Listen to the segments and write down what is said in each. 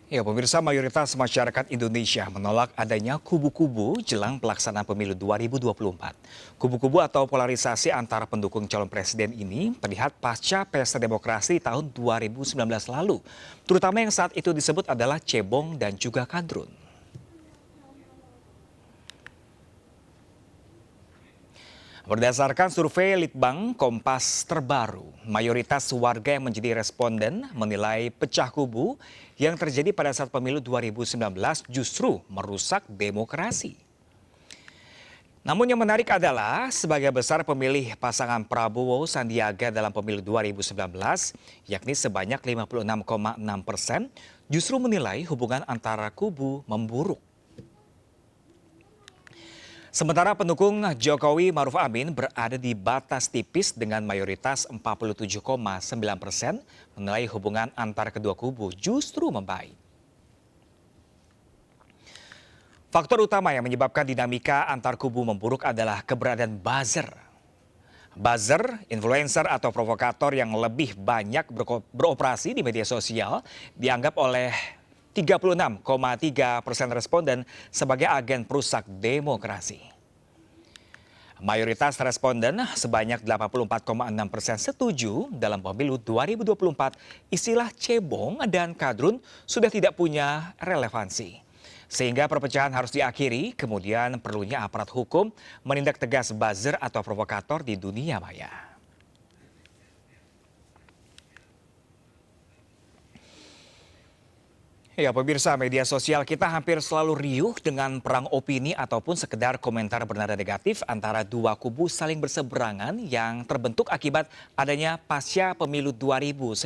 Ya, pemirsa, mayoritas masyarakat Indonesia menolak adanya kubu-kubu jelang pelaksanaan pemilu 2024. Kubu-kubu atau polarisasi antara pendukung calon presiden ini terlihat pasca pesta demokrasi tahun 2019 lalu. Terutama yang saat itu disebut adalah cebong dan juga kadrun. Berdasarkan survei Litbang Kompas terbaru, mayoritas warga yang menjadi responden menilai pecah kubu yang terjadi pada saat pemilu 2019 justru merusak demokrasi. Namun yang menarik adalah sebagai besar pemilih pasangan Prabowo Sandiaga dalam pemilu 2019, yakni sebanyak 56,6%, justru menilai hubungan antara kubu memburuk. Sementara pendukung Jokowi Maruf Amin berada di batas tipis dengan mayoritas 47,9% menilai hubungan antar kedua kubu justru membaik. Faktor utama yang menyebabkan dinamika antar kubu memburuk adalah keberadaan buzzer. Buzzer, influencer atau provokator yang lebih banyak beroperasi di media sosial dianggap oleh 36,3% responden sebagai agen perusak demokrasi. Mayoritas responden sebanyak 84,6% setuju dalam pemilu 2024 istilah cebong dan kadrun sudah tidak punya relevansi. Sehingga perpecahan harus diakhiri, kemudian perlunya aparat hukum menindak tegas buzzer atau provokator di dunia maya. Ya, pemirsa, media sosial kita hampir selalu riuh dengan perang opini ataupun sekedar komentar bernada negatif antara dua kubu saling berseberangan yang terbentuk akibat adanya pasca pemilu 2019.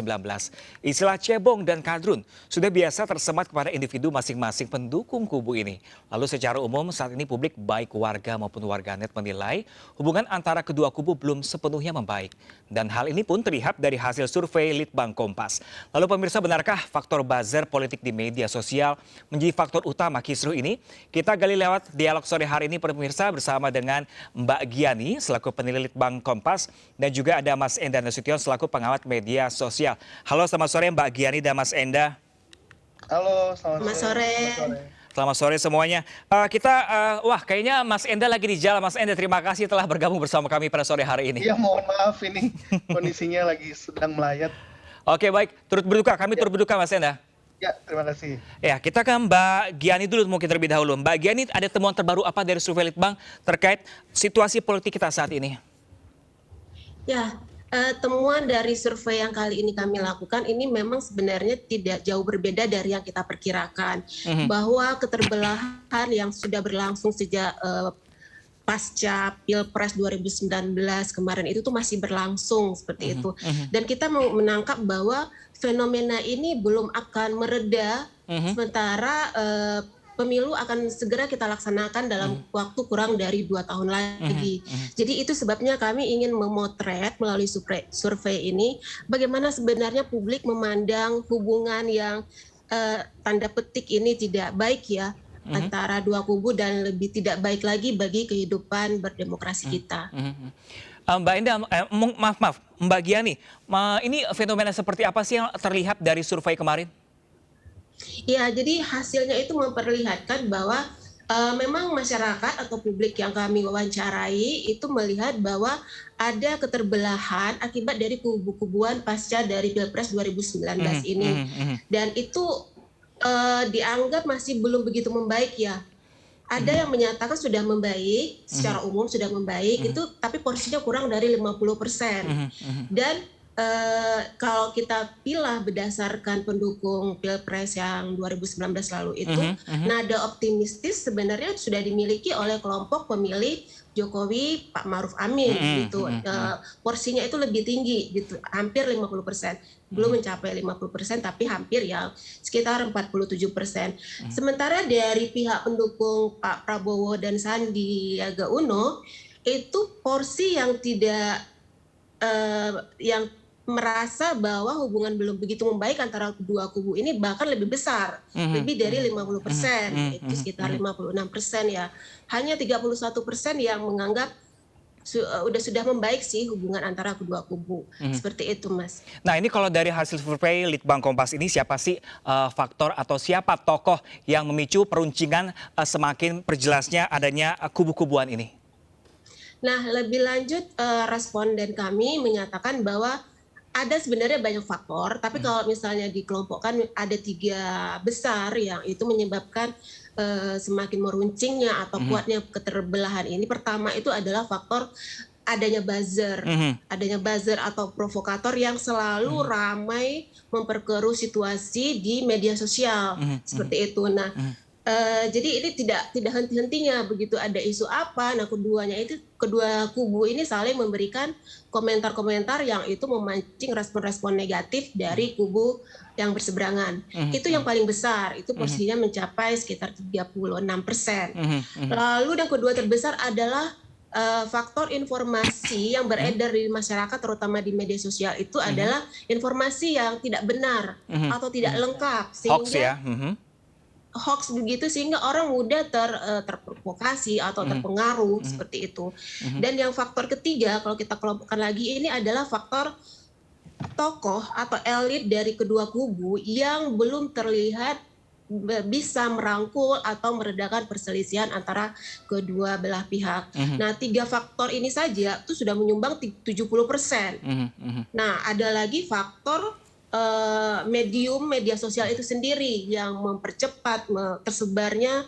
Istilah cebong dan kadrun sudah biasa tersemat kepada individu masing-masing pendukung kubu ini. Lalu secara umum saat ini publik baik warga maupun warganet menilai hubungan antara kedua kubu belum sepenuhnya membaik. Dan hal ini pun terlihat dari hasil survei Litbang Kompas. Lalu pemirsa, benarkah faktor buzzer politik di media sosial menjadi faktor utama kisruh ini? Kita gali lewat dialog sore hari ini pemirsa bersama dengan Mbak Giani selaku peneliti Litbang Kompas dan juga ada Mas Enda Nasution selaku pengamat media sosial. Halo, selamat sore Mbak Giani dan Mas Enda. Halo, Selamat sore. Selamat sore semuanya. Wah, kayaknya Mas Enda lagi di jalan. Mas Enda, terima kasih telah bergabung bersama kami pada sore hari ini. Iya, mohon maaf ini kondisinya lagi sedang melayat. Oke, baik. Turut berduka, kami turut berduka Mas Enda. Ya, terima kasih. Ya, kita ke Mbak Giani dulu mungkin terlebih dahulu. Mbak Giani, ada temuan terbaru apa dari survei Litbang terkait situasi politik kita saat ini? Ya, temuan dari survei yang kali ini kami lakukan ini memang sebenarnya tidak jauh berbeda dari yang kita perkirakan. Bahwa keterbelahan yang sudah berlangsung sejak pasca Pilpres 2019 kemarin itu tuh masih berlangsung seperti itu. Dan kita menangkap bahwa fenomena ini belum akan mereda sementara pemilu akan segera kita laksanakan dalam waktu kurang dari 2 tahun lagi. Jadi itu sebabnya kami ingin memotret melalui survei ini bagaimana sebenarnya publik memandang hubungan yang tanda petik ini tidak baik ya antara dua kubu dan lebih tidak baik lagi bagi kehidupan berdemokrasi kita. Mbak Enda, maaf, Mbak Giani, ini fenomena seperti apa sih yang terlihat dari survei kemarin? Ya, jadi hasilnya itu memperlihatkan bahwa memang masyarakat atau publik yang kami wawancarai itu melihat bahwa ada keterbelahan akibat dari kubu-kubuan pasca dari Pilpres 2019 ini. Dan itu dianggap masih belum begitu membaik ya. Ada yang menyatakan sudah membaik, secara umum sudah membaik, itu tapi porsinya kurang dari 50%. Dan kalau kita pilih berdasarkan pendukung Pilpres yang 2019 lalu itu, nada optimistis sebenarnya sudah dimiliki oleh kelompok pemilih Jokowi Pak Maruf Amin gitu. Porsinya itu lebih tinggi gitu, hampir 50%. Belum mencapai 50% tapi hampir ya sekitar 47%. Sementara dari pihak pendukung Pak Prabowo dan Sandiaga Uno itu porsi yang tidak yang merasa bahwa hubungan belum begitu membaik antara kedua kubu ini bahkan lebih besar, lebih dari 50%, itu sekitar 56% ya. Hanya 31% yang menganggap sudah membaik sih hubungan antara kedua kubu. Seperti itu, Mas. Nah ini kalau dari hasil survei Litbang Kompas ini siapa sih faktor atau siapa tokoh yang memicu peruncingan semakin perjelasnya adanya kubu-kubuan ini? Nah, lebih lanjut responden kami menyatakan bahwa ada sebenarnya banyak faktor, tapi kalau misalnya dikelompokkan ada 3 besar yang itu menyebabkan semakin meruncingnya atau kuatnya keterbelahan ini. Pertama itu adalah faktor adanya buzzer atau provokator yang selalu ramai memperkeruh situasi di media sosial, seperti itu. Nah, jadi ini tidak henti-hentinya begitu ada isu apa. Nah, kedua kubu ini saling memberikan komentar-komentar yang itu memancing respon-respon negatif dari kubu yang berseberangan. Itu yang paling besar, itu porsinya mencapai sekitar 36%. Lalu yang kedua terbesar adalah faktor informasi yang beredar di masyarakat, terutama di media sosial itu adalah informasi yang tidak benar atau tidak lengkap, Hoax sehingga ya? hoax begitu sehingga orang mudah terprovokasi atau terpengaruh seperti itu. Dan yang faktor ketiga kalau kita kelompokkan lagi ini adalah faktor tokoh atau elit dari kedua kubu yang belum terlihat bisa merangkul atau meredakan perselisihan antara kedua belah pihak. Nah, 3 faktor ini saja itu sudah menyumbang 70%. Nah, ada lagi faktor medium media sosial itu sendiri yang mempercepat tersebarnya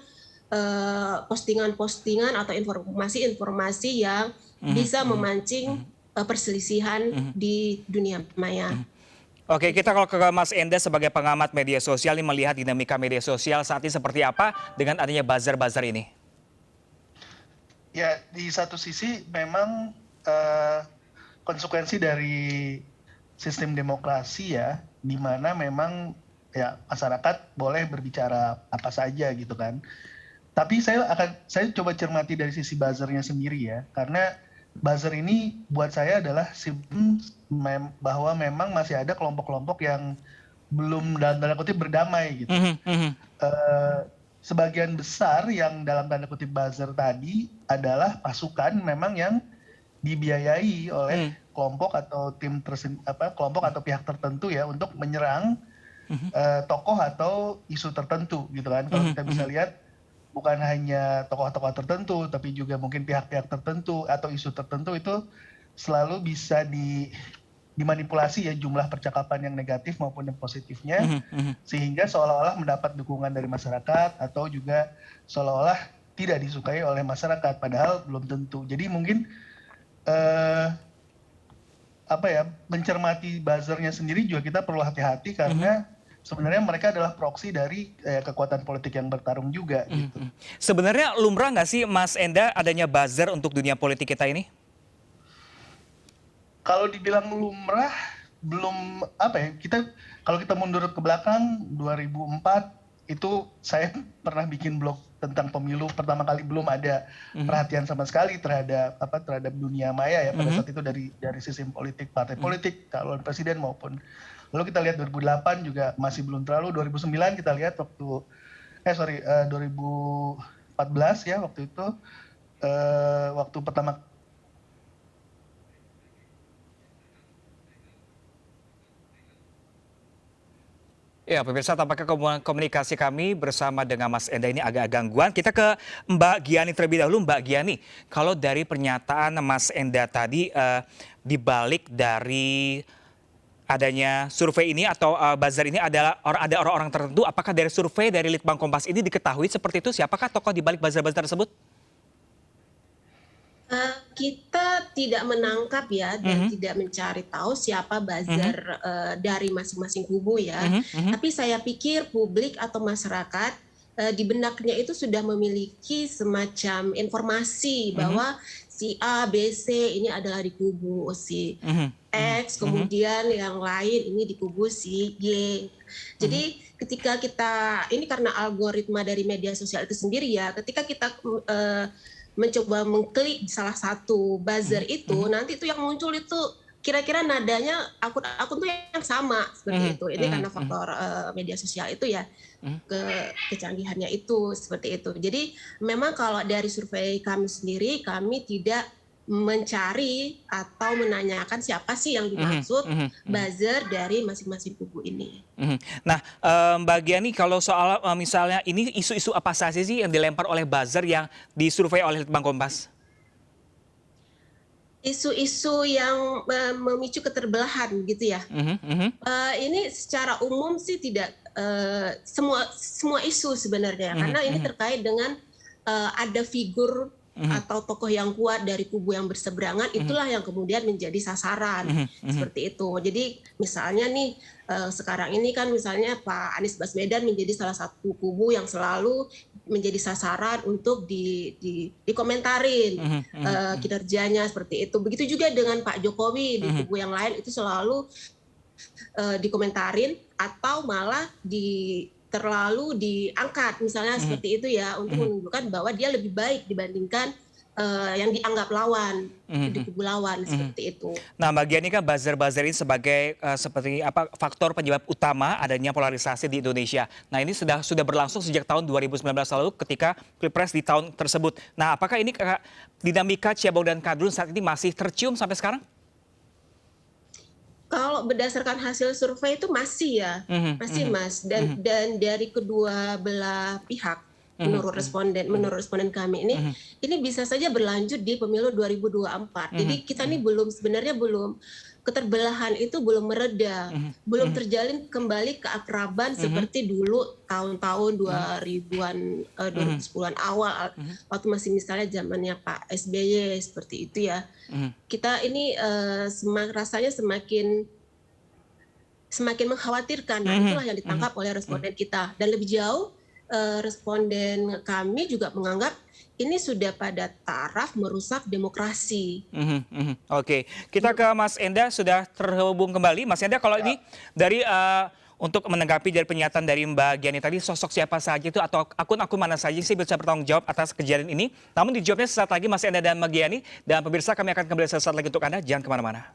postingan-postingan atau informasi-informasi yang bisa memancing perselisihan di dunia maya. Oke, kita kalau ke Mas Enda sebagai pengamat media sosial ini melihat dinamika media sosial saat ini seperti apa dengan adanya buzzer-buzzer ini? Ya, di satu sisi memang konsekuensi dari sistem demokrasi ya, di mana memang ya masyarakat boleh berbicara apa saja gitu kan. Tapi saya coba cermati dari sisi buzzernya sendiri ya, karena buzzer ini buat saya adalah bahwa memang masih ada kelompok-kelompok yang belum dalam tanda kutip berdamai gitu. Sebagian besar yang dalam tanda kutip buzzer tadi adalah pasukan memang yang dibiayai oleh kelompok atau kelompok atau pihak tertentu ya untuk menyerang tokoh atau isu tertentu gitu kan. Kalau kita bisa lihat bukan hanya tokoh-tokoh tertentu, tapi juga mungkin pihak-pihak tertentu atau isu tertentu itu selalu bisa dimanipulasi ya jumlah percakapan yang negatif maupun yang positifnya, sehingga seolah-olah mendapat dukungan dari masyarakat atau juga seolah-olah tidak disukai oleh masyarakat, padahal belum tentu. Jadi mungkin mencermati buzzernya sendiri juga kita perlu hati-hati karena sebenarnya mereka adalah proksi dari kekuatan politik yang bertarung juga. Gitu. Sebenarnya lumrah nggak sih Mas Enda adanya buzzer untuk dunia politik kita ini? Kalau dibilang lumrah, belum kalau kita mundur ke belakang 2004 itu saya pernah bikin blog tentang pemilu pertama kali, belum ada perhatian sama sekali terhadap dunia maya ya pada saat itu dari sistem politik, partai politik, calon presiden maupun. Lalu kita lihat 2008 juga masih belum terlalu, 2009 kita lihat 2014 ya waktu itu waktu pertama Ya, pemirsa, tampaknya komunikasi kami bersama dengan Mas Enda ini agak gangguan. Kita ke Mbak Giani terlebih dahulu. Mbak Giani, kalau dari pernyataan Mas Enda tadi dibalik dari adanya survei ini atau buzzer ini ada orang-orang tertentu, apakah dari survei dari Litbang Kompas ini diketahui seperti itu? Siapakah tokoh dibalik buzzer-buzzer tersebut? Kita tidak menangkap ya dan tidak mencari tahu siapa buzzer dari masing-masing kubu ya. Tapi saya pikir publik atau masyarakat di benaknya itu sudah memiliki semacam informasi bahwa si A, B, C ini adalah di kubu si X, kemudian yang lain ini di kubu si Y. Jadi ketika ini karena algoritma dari media sosial itu sendiri ya, ketika kita mencoba mengklik salah satu buzzer itu, nanti itu yang muncul itu kira-kira nadanya akun tuh yang sama seperti itu. Ini karena faktor media sosial itu ya, kecanggihannya itu seperti itu. Jadi memang kalau dari survei kami sendiri, kami tidak mencari atau menanyakan siapa sih yang dimaksud buzzer dari masing-masing kubu ini. Nah, Mbak Giani, kalau soal misalnya ini isu-isu apa saja sih yang dilempar oleh buzzer yang disurvei oleh Litbang Kompas? Isu-isu yang memicu keterbelahan gitu ya. Ini secara umum sih tidak semua isu sebenarnya, karena ini terkait dengan ada figur atau tokoh yang kuat dari kubu yang berseberangan, itulah yang kemudian menjadi sasaran seperti itu. Jadi misalnya nih sekarang ini kan misalnya Pak Anies Baswedan menjadi salah satu kubu yang selalu menjadi sasaran untuk dikomentarin kinerjanya seperti itu. Begitu juga dengan Pak Jokowi di kubu yang lain itu selalu dikomentarin atau malah terlalu diangkat misalnya seperti itu ya, untuk menunjukkan bahwa dia lebih baik dibandingkan yang dianggap lawan di kubu lawan seperti itu. Nah, Mbak Giani, kan buzzer-buzzer ini sebagai seperti apa faktor penyebab utama adanya polarisasi di Indonesia. Nah, ini sudah berlangsung sejak tahun 2019 lalu ketika Pilpres di tahun tersebut. Nah, apakah ini dinamika Cebong dan Kadrun saat ini masih tercium sampai sekarang? Kalau berdasarkan hasil survei itu masih ya, masih Mas, dan dari kedua belah pihak menurut responden kami ini bisa saja berlanjut di pemilu 2024. Jadi kita ini sebenarnya belum, keterbelahan itu belum mereda, belum terjalin kembali keakraban seperti dulu tahun-tahun 2010-an awal, waktu masih misalnya zamannya Pak SBY seperti itu ya. Kita ini rasanya semakin mengkhawatirkan. Nah, itulah yang ditangkap oleh responden kita. Dan lebih jauh, responden kami juga menganggap ini sudah pada taraf merusak demokrasi. Oke, kita ke Mas Enda, sudah terhubung kembali. Mas Enda, kalau ini dari untuk menanggapi dari pernyataan dari Mbak Giani tadi, sosok siapa saja itu atau akun-akun mana saja sih bisa bertanggung jawab atas kejadian ini? Namun dijawabnya sesaat lagi Mas Enda dan Mbak Giani. Dan pemirsa, kami akan kembali sesaat lagi untuk Anda, jangan kemana-mana.